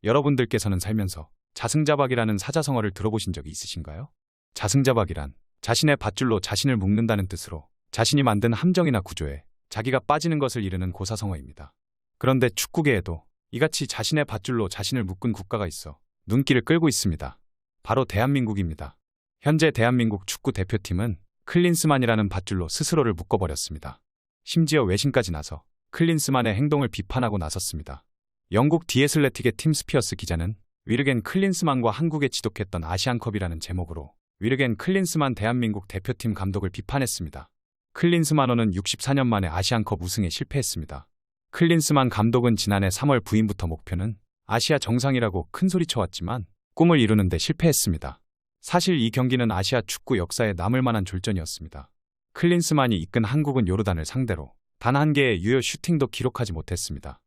여러분들께서는 살면서 자승자박이라는 사자성어를 들어보신 적이 있으신가요? 자승자박이란 자신의 밧줄로 자신을 묶는다는 뜻으로 자신이 만든 함정이나 구조에 자기가 빠지는 것을 이르는 고사성어입니다. 그런데 축구계에도 이같이 자신의 밧줄로 자신을 묶은 국가가 있어 눈길을 끌고 있습니다. 바로 대한민국입니다. 현재 대한민국 축구 대표팀은 클린스만이라는 밧줄로 스스로를 묶어버렸습니다. 심지어 외신까지 나서 클린스만의 행동을 비판하고 나섰습니다. 영국 디애슬레틱의 팀 스피어스 기자는 위르겐 클린스만과 한국에 지독했던 아시안컵이라는 제목으로 위르겐 클린스만 대한민국 대표팀 감독을 비판했습니다. 클린스만호는 64년 만에 아시안컵 우승에 실패했습니다. 클린스만 감독은 지난해 3월 부임부터 목표는 아시아 정상이라고 큰소리쳐왔지만 꿈을 이루는 데 실패했습니다. 사실 이 경기는 아시아 축구 역사에 남을 만한 졸전이었습니다. 클린스만이 이끈 한국은 요르단을 상대로 단 한 개의 유효 슈팅도 기록하지 못했습니다.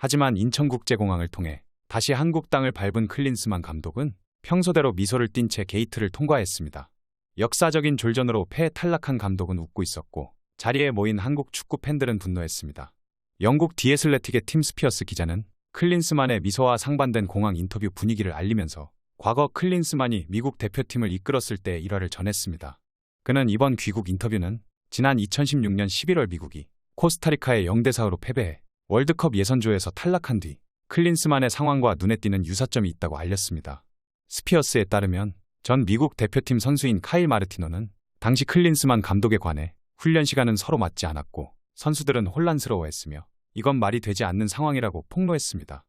하지만 인천국제공항을 통해 다시 한국 땅을 밟은 클린스만 감독은 평소대로 미소를 띤 채 게이트를 통과했습니다. 역사적인 졸전으로 패에 탈락한 감독은 웃고 있었고 자리에 모인 한국 축구 팬들은 분노했습니다. 영국 디애슬레틱의 팀 스피어스 기자는 클린스만의 미소와 상반된 공항 인터뷰 분위기를 알리면서 과거 클린스만이 미국 대표팀을 이끌었을 때의 일화를 전했습니다. 그는 이번 귀국 인터뷰는 지난 2016년 11월 미국이 코스타리카에 0대4로 패배해 월드컵 예선조에서 탈락한 뒤 클린스만의 상황과 눈에 띄는 유사점이 있다고 알렸습니다. 스피어스에 따르면 전 미국 대표팀 선수인 카일 마르티노는 당시 클린스만 감독에 관해 훈련 시간은 서로 맞지 않았고 선수들은 혼란스러워했으며 이건 말이 되지 않는 상황이라고 폭로했습니다.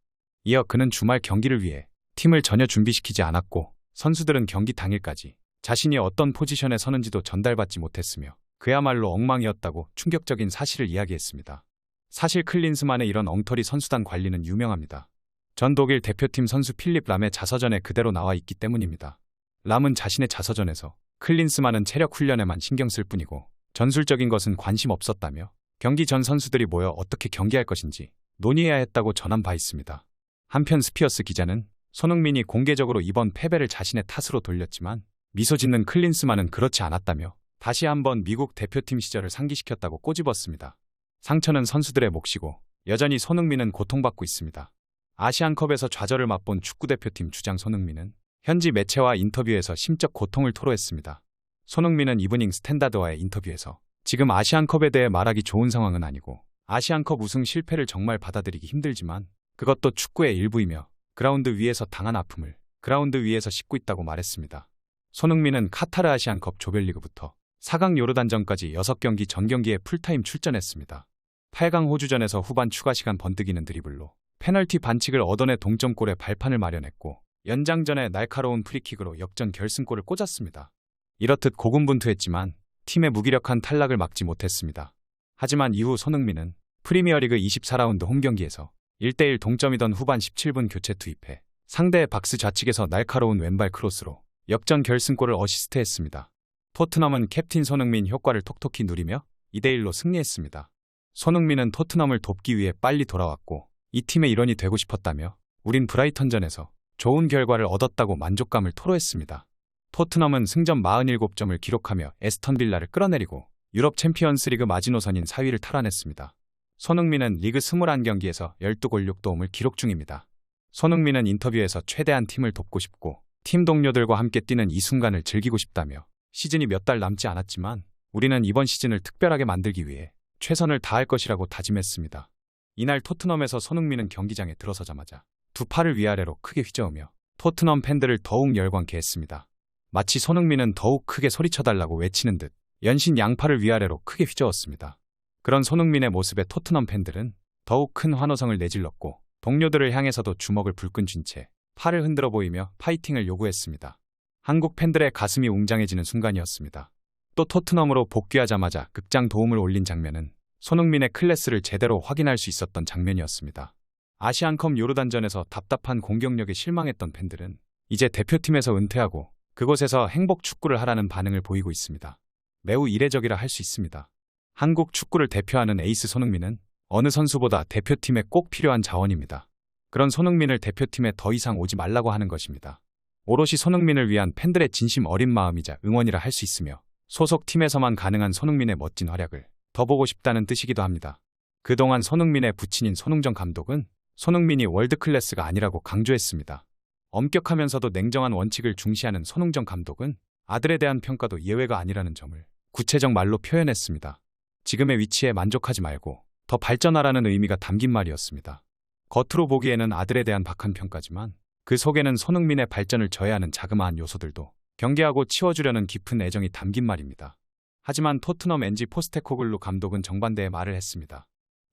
이어 그는 주말 경기를 위해 팀을 전혀 준비시키지 않았고 선수들은 경기 당일까지 자신이 어떤 포지션에 서는지도 전달받지 못했으며 그야말로 엉망이었다고 충격적인 사실을 이야기했습니다. 사실 클린스만의 이런 엉터리 선수단 관리는 유명합니다. 전 독일 대표팀 선수 필립 람의 자서전에 그대로 나와 있기 때문입니다. 람은 자신의 자서전에서 클린스만은 체력 훈련에만 신경 쓸 뿐이고 전술적인 것은 관심 없었다며 경기 전 선수들이 모여 어떻게 경기할 것인지 논의해야 했다고 전한 바 있습니다. 한편 스피어스 기자는 손흥민이 공개적으로 이번 패배를 자신의 탓으로 돌렸지만 미소 짓는 클린스만은 그렇지 않았다며 다시 한번 미국 대표팀 시절을 상기시켰다고 꼬집었습니다. 상처는 선수들의 몫이고 여전히 손흥민은 고통받고 있습니다. 아시안컵에서 좌절을 맛본 축구대표팀 주장 손흥민은 현지 매체와 인터뷰에서 심적 고통을 토로했습니다. 손흥민은 이브닝 스탠다드와의 인터뷰에서 지금 아시안컵에 대해 말하기 좋은 상황은 아니고 아시안컵 우승 실패를 정말 받아들이기 힘들지만 그것도 축구의 일부이며 그라운드 위에서 당한 아픔을 그라운드 위에서 싣고 있다고 말했습니다. 손흥민은 카타르 아시안컵 조별리그부터 4강 요르단전까지 6경기 전 경기에 풀타임 출전했습니다. 8강 호주전에서 후반 추가 시간 번뜩이는 드리블로 페널티 반칙을 얻어내 동점골에 발판을 마련했고 연장전에 날카로운 프리킥으로 역전 결승골을 꽂았습니다. 이렇듯 고군분투했지만 팀의 무기력한 탈락을 막지 못했습니다. 하지만 이후 손흥민은 프리미어리그 24라운드 홈경기에서 1대1 동점이던 후반 17분 교체 투입해 상대의 박스 좌측에서 날카로운 왼발 크로스로 역전 결승골을 어시스트했습니다. 토트넘은 캡틴 손흥민 효과를 톡톡히 누리며 2대1로 승리했습니다. 손흥민은 토트넘을 돕기 위해 빨리 돌아왔고 이 팀의 일원이 되고 싶었다며 우린 브라이턴전에서 좋은 결과를 얻었다고 만족감을 토로했습니다. 토트넘은 승점 47점을 기록하며 에스턴 빌라를 끌어내리고 유럽 챔피언스리그 마지노선인 4위를 탈환했습니다. 손흥민은 리그 21경기에서 12골 6도움을 기록 중입니다. 손흥민은 인터뷰에서 최대한 팀을 돕고 싶고 팀 동료들과 함께 뛰는 이 순간을 즐기고 싶다며 시즌이 몇 달 남지 않았지만 우리는 이번 시즌을 특별하게 만들기 위해 최선을 다할 것이라고 다짐했습니다. 이날 토트넘에서 손흥민은 경기장에 들어서자마자 두 팔을 위아래로 크게 휘저으며 토트넘 팬들을 더욱 열광케 했습니다. 마치 손흥민은 더욱 크게 소리쳐달라고 외치는 듯 연신 양팔을 위아래로 크게 휘저었습니다. 그런 손흥민의 모습에 토트넘 팬들은 더욱 큰 환호성을 내질렀고 동료들을 향해서도 주먹을 불끈 쥔 채 팔을 흔들어 보이며 파이팅을 요구했습니다. 한국 팬들의 가슴이 웅장해지는 순간이었습니다. 또 토트넘으로 복귀하자마자 극장 도움을 올린 장면은 손흥민의 클래스를 제대로 확인할 수 있었던 장면이었습니다. 아시안컵 요르단전에서 답답한 공격력에 실망했던 팬들은 이제 대표팀에서 은퇴하고 그곳에서 행복 축구를 하라는 반응을 보이고 있습니다. 매우 이례적이라 할 수 있습니다. 한국 축구를 대표하는 에이스 손흥민은 어느 선수보다 대표팀에 꼭 필요한 자원입니다. 그런 손흥민을 대표팀에 더 이상 오지 말라고 하는 것입니다. 오롯이 손흥민을 위한 팬들의 진심 어린 마음이자 응원이라 할 수 있으며 소속팀에서만 가능한 손흥민의 멋진 활약을 더 보고 싶다는 뜻이기도 합니다. 그동안 손흥민의 부친인 손흥정 감독은 손흥민이 월드클래스가 아니라고 강조했습니다. 엄격하면서도 냉정한 원칙을 중시하는 손흥정 감독은 아들에 대한 평가도 예외가 아니라는 점을 구체적 말로 표현했습니다. 지금의 위치에 만족하지 말고 더 발전하라는 의미가 담긴 말이었습니다. 겉으로 보기에는 아들에 대한 박한 평가지만 그 속에는 손흥민의 발전을 저해하는 자그마한 요소들도 경계하고 치워주려는 깊은 애정이 담긴 말입니다. 하지만 토트넘 NG 포스테코글루 감독은 정반대의 말을 했습니다.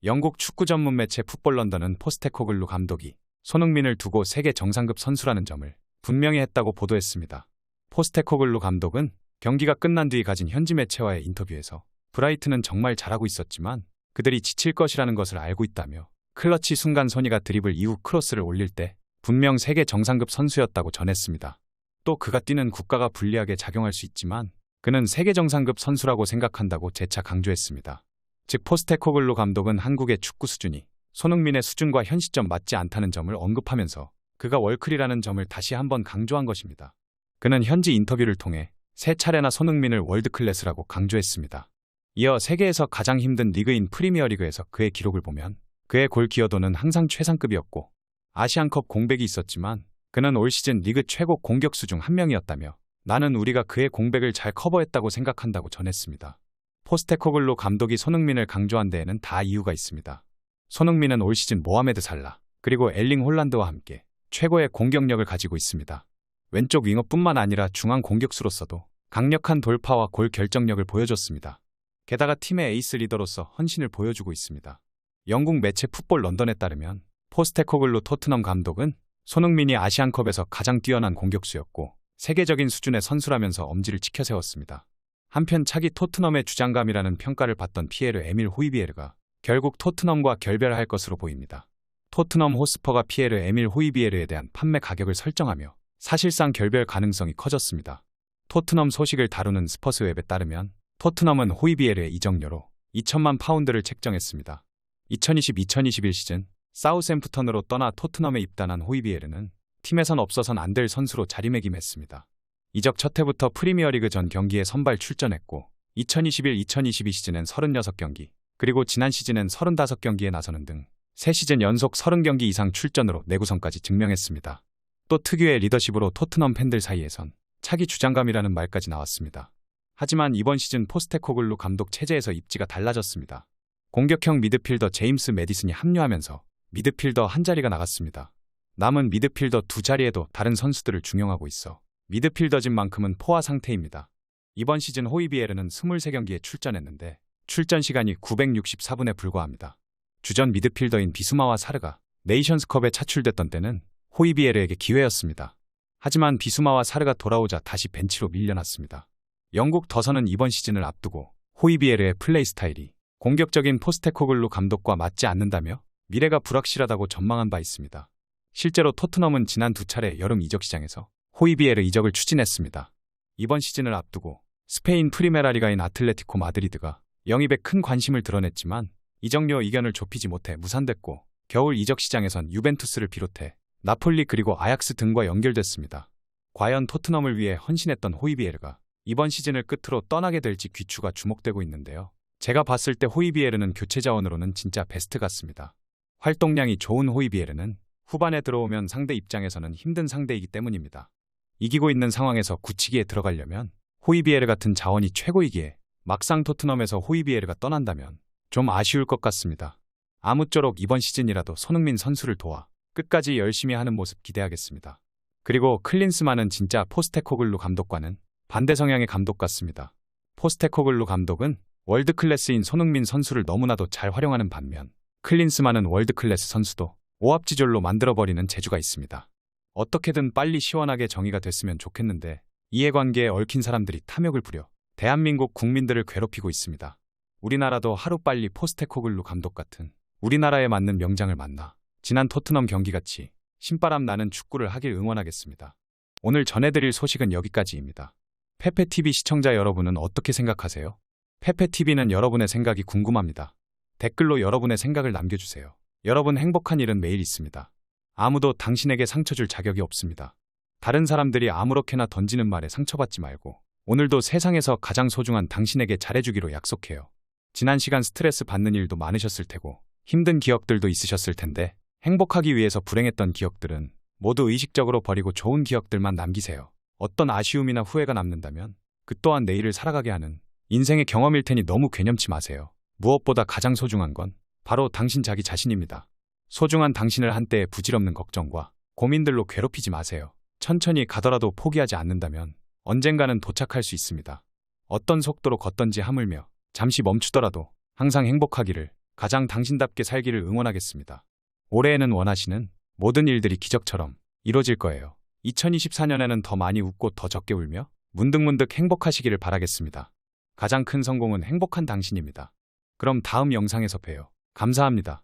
영국 축구 전문 매체 풋볼 런던은 포스테코글루 감독이 손흥민을 두고 세계 정상급 선수라는 점을 분명히 했다고 보도했습니다. 포스테코글루 감독은 경기가 끝난 뒤 가진 현지 매체와의 인터뷰에서 브라이튼은 정말 잘하고 있었지만 그들이 지칠 것이라는 것을 알고 있다며 클러치 순간 소니가 드리블 이후 크로스를 올릴 때 분명 세계 정상급 선수였다고 전했습니다. 또 그가 뛰는 국가가 불리하게 작용할 수 있지만 그는 세계 정상급 선수라고 생각한다고 재차 강조했습니다. 즉 포스테코글루 감독은 한국의 축구 수준이 손흥민의 수준과 현 시점 맞지 않다는 점을 언급하면서 그가 월클이라는 점을 다시 한번 강조한 것입니다. 그는 현지 인터뷰를 통해 세 차례나 손흥민을 월드클래스라고 강조했습니다. 이어 세계에서 가장 힘든 리그인 프리미어리그에서 그의 기록을 보면 그의 골 기여도는 항상 최상급이었고 아시안컵 공백이 있었지만 그는 올 시즌 리그 최고 공격수 중 한 명이었다며 나는 우리가 그의 공백을 잘 커버했다고 생각한다고 전했습니다. 포스테코글루 감독이 손흥민을 강조한 데에는 다 이유가 있습니다. 손흥민은 올 시즌 모하메드 살라 그리고 엘링 홀란드와 함께 최고의 공격력을 가지고 있습니다. 왼쪽 윙어뿐만 아니라 중앙 공격수로서도 강력한 돌파와 골 결정력을 보여줬습니다. 게다가 팀의 에이스 리더로서 헌신을 보여주고 있습니다. 영국 매체 풋볼 런던에 따르면 포스테코글루 토트넘 감독은 손흥민이 아시안컵에서 가장 뛰어난 공격수였고 세계적인 수준의 선수라면서 엄지를 치켜 세웠습니다. 한편 차기 토트넘의 주장감이라는 평가를 받던 피에르 에밀 호이비에르가 결국 토트넘과 결별할 것으로 보입니다. 토트넘 호스퍼가 피에르 에밀 호이비에르에 대한 판매 가격을 설정하며 사실상 결별 가능성이 커졌습니다. 토트넘 소식을 다루는 스퍼스웹에 따르면 토트넘은 호이비에르의 이적료로 2천만 파운드를 책정했습니다. 2020-2021 시즌 사우샘프턴으로 떠나 토트넘에 입단한 호이비에르는 팀에선 없어선 안 될 선수로 자리매김했습니다. 이적 첫 해부터 프리미어리그 전 경기에 선발 출전했고 2021-2022 시즌엔 36경기, 그리고 지난 시즌엔 35경기에 나서는 등 3시즌 연속 30경기 이상 출전으로 내구성까지 증명했습니다. 또 특유의 리더십으로 토트넘 팬들 사이에선 차기 주장감이라는 말까지 나왔습니다. 하지만 이번 시즌 포스테코글루 감독 체제에서 입지가 달라졌습니다. 공격형 미드필더 제임스 매디슨이 합류하면서 미드필더 한 자리가 나갔습니다. 남은 미드필더 두 자리에도 다른 선수들을 중용하고 있어 미드필더진 만큼은 포화 상태입니다. 이번 시즌 호이비에르는 23경기에 출전했는데 출전 시간이 964분에 불과합니다. 주전 미드필더인 비수마와 사르가 네이션스컵에 차출됐던 때는 호이비에르에게 기회였습니다. 하지만 비수마와 사르가 돌아오자 다시 벤치로 밀려났습니다. 영국 더선은 이번 시즌을 앞두고 호이비에르의 플레이 스타일이 공격적인 포스테코글루 감독과 맞지 않는다며 미래가 불확실하다고 전망한 바 있습니다. 실제로 토트넘은 지난 두 차례 여름 이적 시장에서 호이비에르 이적을 추진했습니다. 이번 시즌을 앞두고 스페인 프리메라 리가인 아틀레티코 마드리드가 영입에 큰 관심을 드러냈지만 이적료 이견을 좁히지 못해 무산됐고 겨울 이적 시장에선 유벤투스를 비롯해 나폴리 그리고 아약스 등과 연결됐습니다. 과연 토트넘을 위해 헌신했던 호이비에르가 이번 시즌을 끝으로 떠나게 될지 귀추가 주목되고 있는데요. 제가 봤을 때 호이비에르는 교체 자원으로는 진짜 베스트 같습니다. 활동량이 좋은 호이비에르는 후반에 들어오면 상대 입장에서는 힘든 상대이기 때문입니다. 이기고 있는 상황에서 굳히기에 들어가려면 호이비에르 같은 자원이 최고이기에 막상 토트넘에서 호이비에르가 떠난다면 좀 아쉬울 것 같습니다. 아무쪼록 이번 시즌이라도 손흥민 선수를 도와 끝까지 열심히 하는 모습 기대하겠습니다. 그리고 클린스만은 진짜 포스테코글루 감독과는 반대 성향의 감독 같습니다. 포스테코글루 감독은 월드클래스인 손흥민 선수를 너무나도 잘 활용하는 반면 클린스만은 월드클래스 선수도 오합지졸로 만들어버리는 재주가 있습니다. 어떻게든 빨리 시원하게 정의가 됐으면 좋겠는데 이해관계에 얽힌 사람들이 탐욕을 부려 대한민국 국민들을 괴롭히고 있습니다. 우리나라도 하루빨리 포스테코글루 감독 같은 우리나라에 맞는 명장을 만나 지난 토트넘 경기같이 신바람 나는 축구를 하길 응원하겠습니다. 오늘 전해드릴 소식은 여기까지입니다. 페페TV 시청자 여러분은 어떻게 생각하세요? 페페TV는 여러분의 생각이 궁금합니다. 댓글로 여러분의 생각을 남겨주세요. 여러분 행복한 일은 매일 있습니다. 아무도 당신에게 상처 줄 자격이 없습니다. 다른 사람들이 아무렇게나 던지는 말에 상처받지 말고 오늘도 세상에서 가장 소중한 당신에게 잘해주기로 약속해요. 지난 시간 스트레스 받는 일도 많으셨을 테고 힘든 기억들도 있으셨을 텐데 행복하기 위해서 불행했던 기억들은 모두 의식적으로 버리고 좋은 기억들만 남기세요. 어떤 아쉬움이나 후회가 남는다면 그 또한 내일을 살아가게 하는 인생의 경험일 테니 너무 괴념치 마세요. 무엇보다 가장 소중한 건 바로 당신 자기 자신입니다. 소중한 당신을 한때의 부질없는 걱정과 고민들로 괴롭히지 마세요. 천천히 가더라도 포기하지 않는다면 언젠가는 도착할 수 있습니다. 어떤 속도로 걷던지 하물며 잠시 멈추더라도 항상 행복하기를, 가장 당신답게 살기를 응원하겠습니다. 올해에는 원하시는 모든 일들이 기적처럼 이루어질 거예요. 2024년에는 더 많이 웃고 더 적게 울며 문득문득 행복하시기를 바라겠습니다. 가장 큰 성공은 행복한 당신입니다. 그럼 다음 영상에서 봬요. 감사합니다.